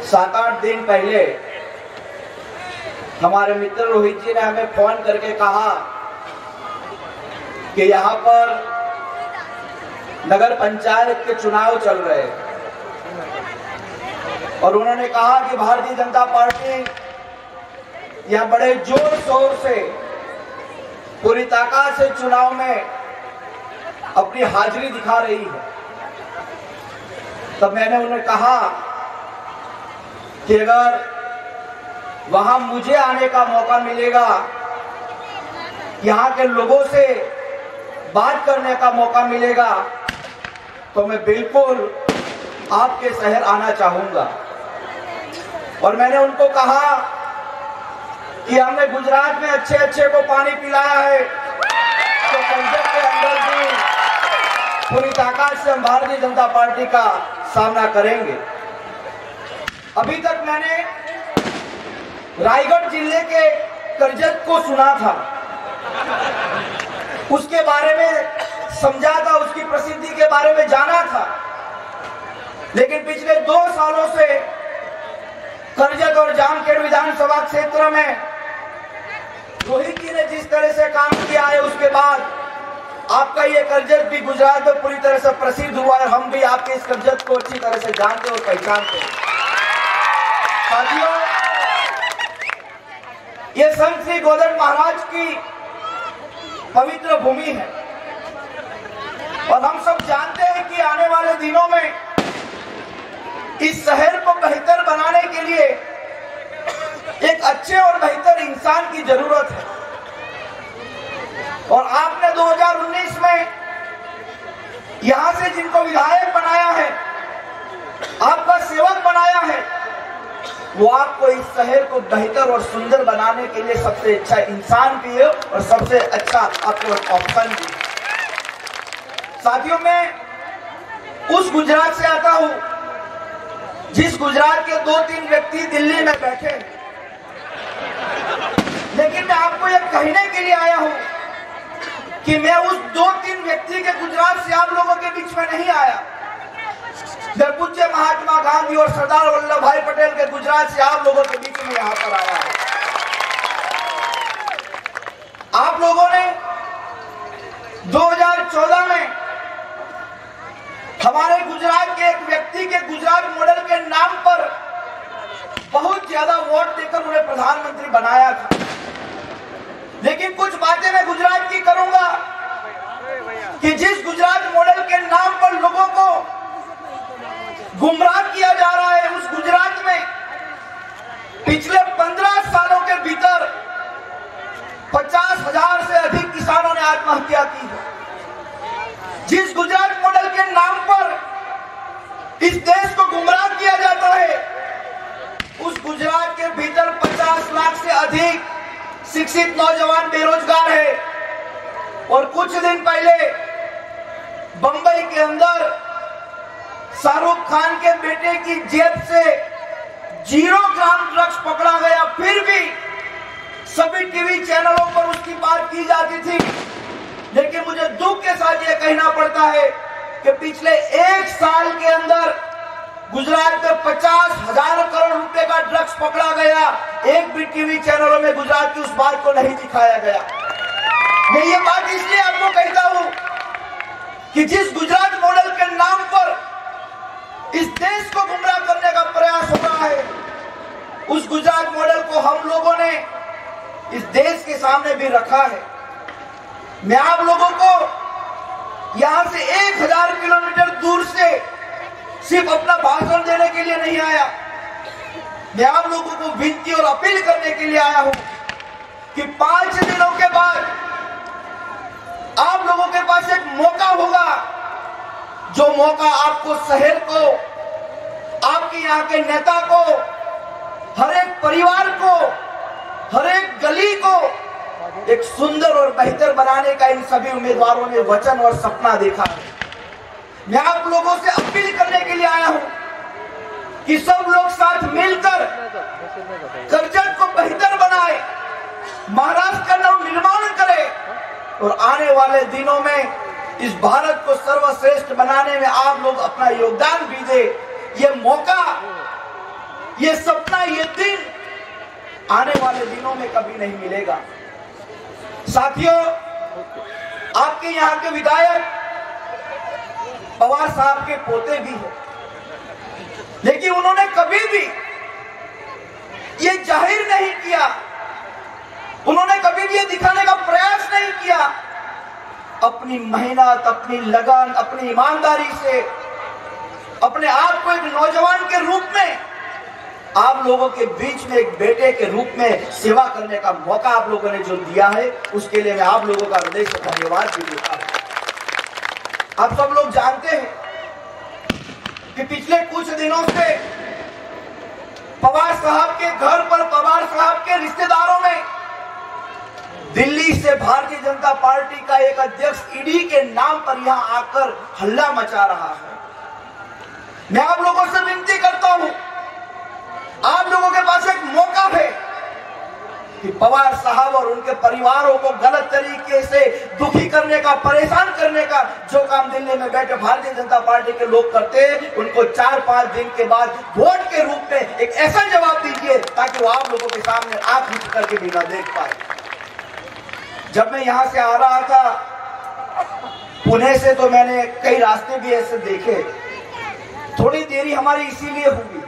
7-8 दिन पहले हमारे मित्र रोहित जी ने हमें फोन करके कहा कि यहाँ पर नगर पंचायत के चुनाव चल रहे हैं और उन्होंने कहा कि भारतीय जनता पार्टी यहाँ बड़े जोर शोर से पूरी ताकत से चुनाव में अपनी हाजिरी दिखा रही है। तब मैंने उन्हें कहा कि अगर वहां मुझे आने का मौका मिलेगा, यहाँ के लोगों से बात करने का मौका मिलेगा, तो मैं बिल्कुल आपके शहर आना चाहूंगा। और मैंने उनको कहा कि हमने गुजरात में अच्छे अच्छे को पानी पिलाया है, तो पंजाब के अंदर भी पूरी ताकत से हम भारतीय जनता पार्टी का सामना करेंगे। अभी तक मैंने रायगढ़ जिले के करजत को सुना था, उसके बारे में समझा था, उसकी प्रसिद्धि के बारे में जाना था, लेकिन पिछले 2 सालों से करजत और जामखेड़ विधानसभा क्षेत्र में रोहित जी ने जिस तरह से काम किया है, उसके बाद आपका ये करजत भी गुजरात में पूरी तरह से प्रसिद्ध हुआ है। हम भी आपके इस करजत को अच्छी तरह से जानते और पहचानते हैं। साथियों, ये संत श्री गोदड़ महाराज की पवित्र भूमि है और हम सब जानते हैं कि आने वाले दिनों में इस शहर को बेहतर बनाने के लिए एक अच्छे और बेहतर इंसान की जरूरत है। और आपने 2019 में यहां से जिनको विधायक बनाया है, आपका सेवक बनाया है, वो आपको इस शहर को बेहतर और सुंदर बनाने के लिए सबसे अच्छा इंसान भी है और सबसे अच्छा आपको ऑप्शन भी है। साथियों, मैं उस गुजरात से आता हूं जिस गुजरात के 2-3 व्यक्ति दिल्ली में बैठे, लेकिन मैं आपको यह कहने के लिए आया हूं कि मैं उस 2-3 व्यक्ति के गुजरात से आप लोगों के बीच में नहीं आया। मैं पूज्य महात्मा गांधी और सरदार वल्लभ भाई पटेल के गुजरात से आप लोगों के बीच में यहां पर आया हूं। आप लोगों ने 2014 में हमारे गुजरात के एक व्यक्ति के गुजरात मॉडल के नाम पर बहुत ज्यादा वोट देकर उन्हें प्रधानमंत्री बनाया था। लेकिन कुछ बातें मैं गुजरात की करूंगा कि जिस गुजरात मॉडल के नाम पर लोगों को गुमराह किया जा रहा है, उस गुजरात में पिछले 15 सालों के भीतर 50,000 से अधिक किसानों ने आत्महत्या की है। जिस गुजरात मॉडल के नाम पर इस देश को गुमराह किया जाता है, उस गुजरात के भीतर 50 लाख से अधिक शिक्षित नौजवान बेरोजगार है। और कुछ दिन पहले बंबई के अंदर शाहरुख खान के बेटे की जेब से 0 ग्राम ड्रग्स पकड़ा गया, फिर भी सभी टीवी चैनलों पर उसकी बात की जाती थी। लेकिन मुझे दुख के साथ यह कहना पड़ता है कि पिछले 1 साल के अंदर गुजरात में 50,000 करोड़ रुपए का ड्रग्स पकड़ा गया। एक भी टीवी चैनलों में गुजरात की उस बात को नहीं दिखाया गया। मैं ये बात इसलिए आपको कहता हूं कि जिस गुजरात मॉडल के नाम पर इस देश को गुमराह करने का प्रयास हो रहा है, उस गुजरात मॉडल को हम लोगों ने इस देश के सामने भी रखा है। मैं आप लोगों को यहां से 1000 किलोमीटर दूर से सिर्फ अपना भाषण देने के लिए नहीं आया, मैं आप लोगों को विनती और अपील करने के लिए आया हूं कि 5 दिनों के बाद आप लोगों के पास एक मौका होगा, जो मौका आपको शहर को, आपके यहाँ के नेता को, हर एक परिवार को, हर एक गली को एक सुंदर और बेहतर बनाने का इन सभी उम्मीदवारों ने वचन और सपना देखा है। मैं आप लोगों से अपील करने के लिए आया हूं कि सब लोग साथ मिलकर करजत को बेहतर बनाए, महाराष्ट्र का नवनिर्माण करे और आने वाले दिनों में इस भारत को सर्वश्रेष्ठ बनाने में आप लोग अपना योगदान भी दे। ये ये सपना, ये दिन आने वाले दिनों में कभी नहीं मिलेगा। साथियों, आपके यहाँ के विधायक पवार साहब के पोते भी हैं, लेकिन उन्होंने कभी भी ये जाहिर नहीं किया, उन्होंने कभी भी ये दिखाने का प्रयास नहीं किया। अपनी मेहनत, अपनी लगन, अपनी ईमानदारी से अपने आप को एक नौजवान के रूप में आप लोगों के बीच में एक बेटे के रूप में सेवा करने का मौका आप लोगों ने जो दिया है, उसके लिए मैं आप लोगों का हृदय से धन्यवाद भी देता हूं। आप सब लोग जानते हैं कि पिछले कुछ दिनों से पवार साहब के घर पर, पवार साहब के रिश्तेदारों में दिल्ली से भारतीय जनता पार्टी का एक अध्यक्ष ईडी के नाम पर यहां आकर हल्ला मचा रहा है। मैं आप लोगों से विनती करता हूं, आप लोगों के पास एक मौका है कि पवार साहब और उनके परिवारों को गलत तरीके से दुखी करने का, परेशान करने का जो काम दिल्ली में बैठे भारतीय जनता पार्टी के लोग करते हैं, उनको 4-5 दिन के बाद वोट के रूप में एक ऐसा जवाब दीजिए ताकि वो आप लोगों के सामने आंख उठ करके भी ना देख पाए। जब मैं यहां से आ रहा था पुणे से, तो मैंने कई रास्ते भी ऐसे देखे। थोड़ी देरी हमारी इसीलिए हुई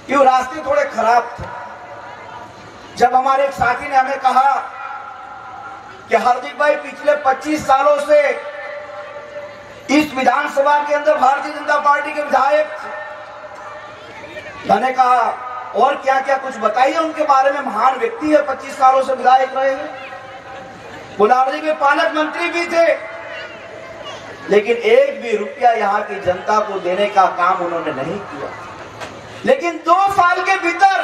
कि वो रास्ते थोड़े खराब थे। जब हमारे एक साथी ने हमें कहा कि हार्दिक भाई, पिछले 25 सालों से इस विधानसभा के अंदर भारतीय जनता पार्टी के विधायक थे, मैंने कहा और क्या क्या कुछ बताइए उनके बारे में, महान व्यक्ति है, 25 सालों से विधायक रहे हैं, बुलावड़ी में पालक मंत्री भी थे, लेकिन एक भी रुपया यहाँ की जनता को देने का काम उन्होंने नहीं किया। लेकिन 2 साल के भीतर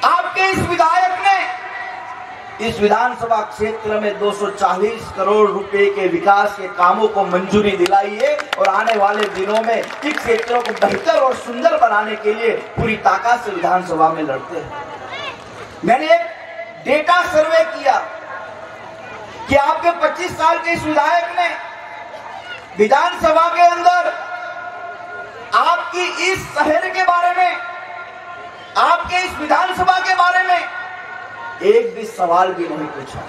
आपके इस विधायक ने इस विधानसभा क्षेत्र में 240 करोड़ रुपए के विकास के कामों को मंजूरी दिलाई है और आने वाले दिनों में इस क्षेत्रों को बेहतर और सुंदर बनाने के लिए पूरी ताकत से विधानसभा में लड़ते हैं। मैंने एक डेटा सर्वे किया कि आपके 25 साल के इस विधायक ने विधानसभा के अंदर आपकी इस शहर के बारे में, आपके इस विधानसभा के बारे में एक भी सवाल भी नहीं पूछा।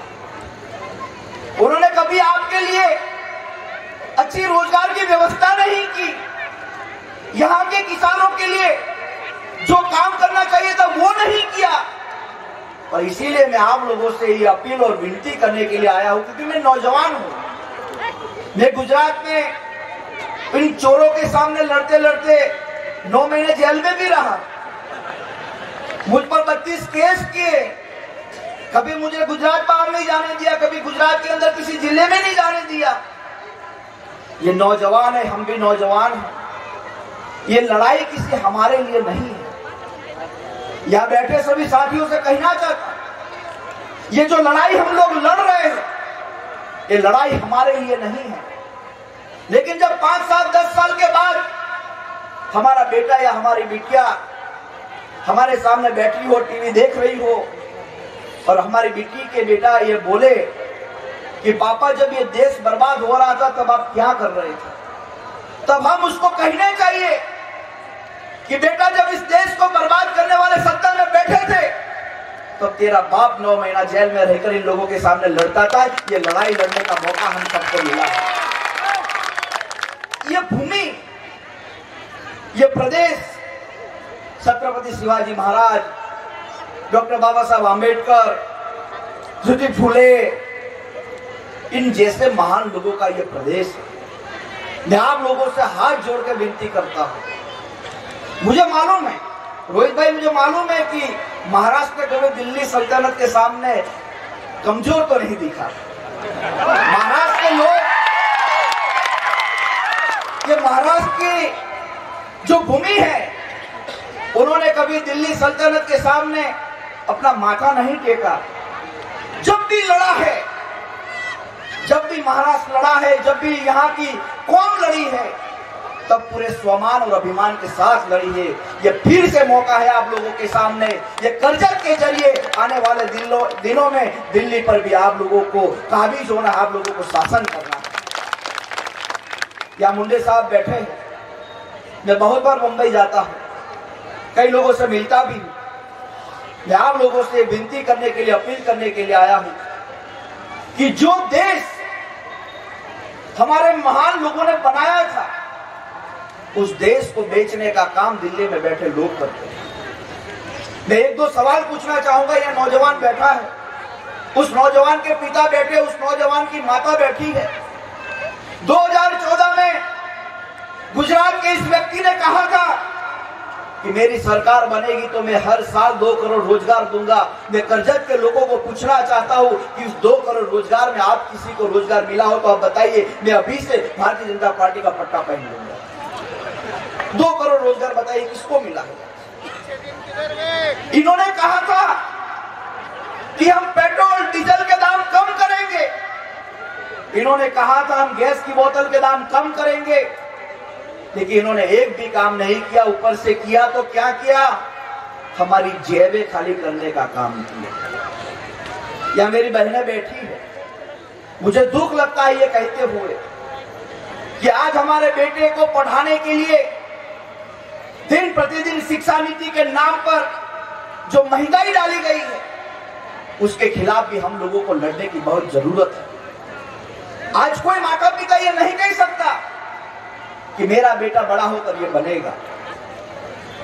उन्होंने कभी आपके लिए अच्छी रोजगार की व्यवस्था नहीं की, यहाँ के किसानों के लिए जो काम करना चाहिए था वो नहीं किया। और इसीलिए मैं आप लोगों से ये अपील और विनती करने के लिए आया हूं, क्योंकि मैं नौजवान हूं। मैं गुजरात में इन चोरों के सामने लड़ते लड़ते 9 महीने जेल में भी रहा, मुझ पर 32 केस किए, कभी मुझे गुजरात बाहर नहीं जाने दिया, कभी गुजरात के अंदर किसी जिले में नहीं जाने दिया। ये नौजवान है, हम भी नौजवान हैं। ये लड़ाई किसी हमारे लिए नहीं है। यहां बैठे सभी साथियों से कहना चाहता, ये जो लड़ाई हम लोग लड़ रहे हैं, ये लड़ाई हमारे लिए नहीं है। लेकिन जब 5 साल 10 साल के बाद हमारा बेटा या हमारी बिटिया हमारे सामने बैठी हो, टीवी देख रही हो, और हमारी बेटी के बेटा ये बोले कि पापा जब ये देश बर्बाद हो रहा था तब आप क्या कर रहे थे, तब हम उसको कहने चाहिए कि बेटा जब इस देश को बर्बाद करने वाले सत्ता में बैठे थे तो तेरा बाप 9 महीना जेल में रहकर इन लोगों के सामने लड़ता था। ये लड़ाई लड़ने का मौका हम सबको मिला है। ये भूमि, ये प्रदेश छत्रपति शिवाजी महाराज, डॉक्टर बाबा साहब आंबेडकर, ज्योति फुले, इन जैसे महान लोगों का ये प्रदेश है। मैं आप लोगों से हाथ जोड़ के विनती करता हूं। मुझे मालूम है रोहित भाई, मुझे मालूम है कि महाराष्ट्र में कभी दिल्ली सल्तनत के सामने कमजोर तो नहीं दिखा। महाराष्ट्र के लोग, ये महाराष्ट्र की जो भूमि है, उन्होंने कभी दिल्ली सल्तनत के सामने अपना माथा नहीं टेका। जब भी लड़ा है, जब भी महाराष्ट्र लड़ा है, जब भी यहाँ की कौम लड़ी है, तब पूरे स्वाभिमान और अभिमान के साथ लड़ी है। ये फिर से मौका है आप लोगों के सामने, ये करजत के जरिए आने वाले दिनों में दिल्ली पर भी आप लोगों को काबिज होना, आप लोगों को शासन करना है। या मुंडे साहब बैठे हैं, मैं बहुत बार मुंबई जाता हूँ, कई लोगों से मिलता भी हूं। मैं आप लोगों से विनती करने के लिए, अपील करने के लिए आया हूं कि जो देश हमारे महान लोगों ने बनाया था, उस देश को बेचने का काम दिल्ली में बैठे लोग करते हैं। मैं एक दो सवाल पूछना चाहूंगा। यह नौजवान बैठा है, उस नौजवान के पिता बैठे, उस नौजवान की माता बैठी है। 2014 में गुजरात के इस व्यक्ति ने कहा था कि मेरी सरकार बनेगी तो मैं हर साल 2 करोड़ रोजगार दूंगा। मैं करजत के लोगों को पूछना चाहता हूं कि उस 2 करोड़ रोजगार में आप किसी को रोजगार मिला हो तो आप बताइए, मैं अभी से भारतीय जनता पार्टी का पट्टा पहन लूंगा। 2 करोड़ रोजगार बताइए किसको मिला है। इन्होंने कहा था कि हम पेट्रोल डीजल के दाम कम करेंगे, इन्होंने कहा था हम गैस की बोतल के दाम कम करेंगे, लेकिन इन्होंने एक भी काम नहीं किया। ऊपर से किया तो क्या किया, हमारी जेबें खाली करने का काम किया। या मेरी बहनें बैठी है, मुझे दुख लगता है ये कहते हुए कि आज हमारे बेटे को पढ़ाने के लिए दिन प्रतिदिन शिक्षा नीति के नाम पर जो महंगाई डाली गई है, उसके खिलाफ भी हम लोगों को लड़ने की बहुत जरूरत है। आज कोई माता पिता ये नहीं कह सकता कि मेरा बेटा बड़ा होकर ये बनेगा,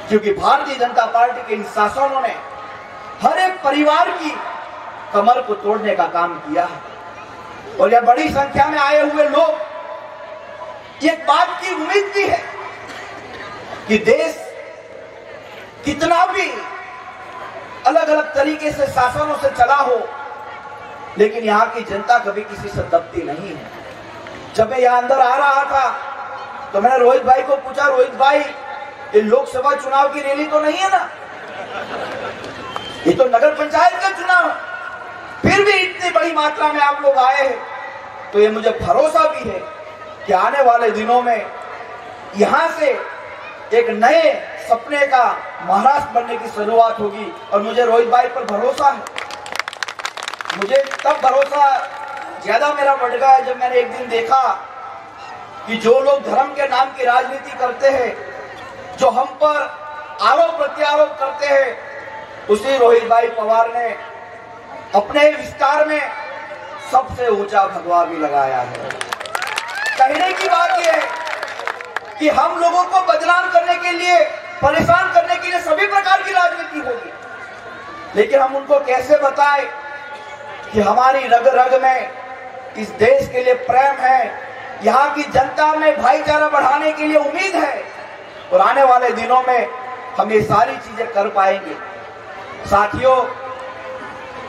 क्योंकि भारतीय जनता पार्टी के इन शासकों ने हर एक परिवार की कमर को तोड़ने का काम किया है। और यह बड़ी संख्या में आए हुए लोग एक बात की उम्मीद भी है कि देश कितना भी अलग अलग तरीके से शासनों से चला हो, लेकिन यहाँ की जनता कभी किसी से दबती नहीं है। जब मैं यहाँ अंदर आ रहा था तो मैंने रोहित भाई को पूछा, रोहित भाई ये लोकसभा चुनाव की रैली तो नहीं है ना, ये तो नगर पंचायत का चुनाव, फिर भी इतनी बड़ी मात्रा में आप लोग आए हैं, तो ये मुझे भरोसा भी है कि आने वाले दिनों में यहां से एक नए सपने का महाराष्ट्र बनने की शुरुआत होगी। और मुझे रोहित भाई पर भरोसा है। मुझे तब भरोसा ज्यादा मेरा बढ़ गया है जब मैंने एक दिन देखा कि जो लोग धर्म के नाम की राजनीति करते हैं, जो हम पर आरोप प्रत्यारोप करते हैं, उसी रोहित भाई पवार ने अपने विस्तार में सबसे ऊंचा भगवा भी लगाया है। कहने की बात यह है कि हम लोगों को बदनाम करने के लिए, परेशान करने के लिए सभी प्रकार की राजनीति होगी, लेकिन हम उनको कैसे बताएं कि हमारी रग रग में इस देश के लिए प्रेम है, यहाँ की जनता में भाईचारा बढ़ाने के लिए उम्मीद है, और आने वाले दिनों में हम ये सारी चीजें कर पाएंगे। साथियों,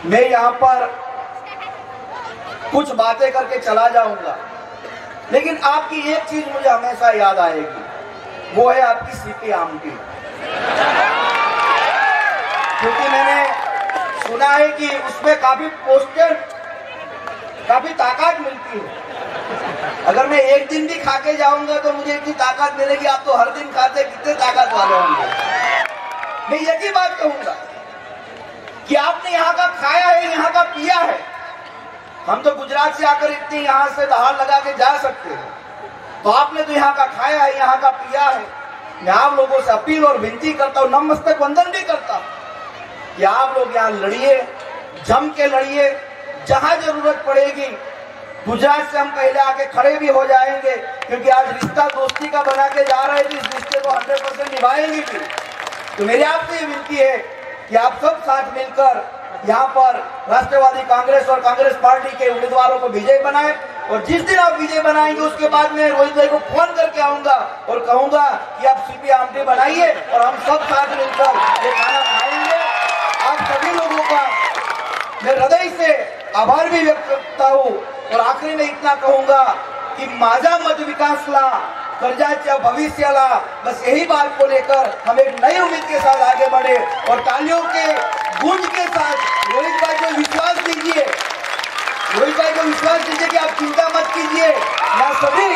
मैं यहाँ पर कुछ बातें करके चला जाऊंगा, लेकिन आपकी एक चीज मुझे हमेशा याद आएगी, वो है आपकी सीपी आमटी। क्योंकि मैंने सुना है कि उसमें काफी पोस्टर, काफी ताकत मिलती है। अगर मैं एक दिन भी खा के जाऊंगा तो मुझे इतनी ताकत मिलेगी, आप तो हर दिन खाते, कितने ताकत वाले होंगे। मैं यही बात कहूंगा कि आपने यहाँ का खाया है, यहाँ का पिया है। हम तो गुजरात से आकर इतनी यहाँ से दहाड़ लगा के जा सकते हैं, तो आपने तो यहाँ का खाया है, यहाँ का पिया है। मैं आप लोगों से अपील और विनती करता हूँ, नमस्तक वंदन भी करता हूँ कि आप लोग यहाँ लड़िए, जम के लड़िए। जहां जरूरत पड़ेगी गुजरात से हम पहले आके खड़े भी हो जाएंगे, क्योंकि आज रिश्ता दोस्ती का बना के जा रहे थे, इस रिश्ते को 100% निभाएंगे भी। तो मेरी आपसे ये विनती है कि आप सब साथ मिलकर यहाँ पर राष्ट्रवादी कांग्रेस और कांग्रेस पार्टी के उम्मीदवारों को विजय बनाए। और जिस दिन आप विजय बनाएंगे उसके बाद मैं रोहित भाई को फोन करके आऊंगा और कहूंगा कि आप सीपी आमटी बनाइए और हम सब साथ मिलकर ये खाना खाएंगे। आप सभी लोगों का मैं हृदय से आभार भी व्यक्त करता हूँ। और आखिरी में इतना कहूंगा कि माझा मत विकासला, कर्जाच्या भविष्याला, बस यही बात को लेकर हम एक नई उम्मीद के साथ आगे बढ़े। और तालियों के गूंज के साथ रोहित भाई को विश्वास दीजिए, रोहित भाई को विश्वास दीजिए कि आप चिंता मत कीजिए, मैं सभी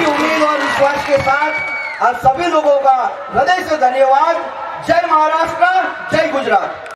उम्मीद और विश्वास के साथ आप सभी लोगों का हृदय से धन्यवाद। जय महाराष्ट्र, जय गुजरात।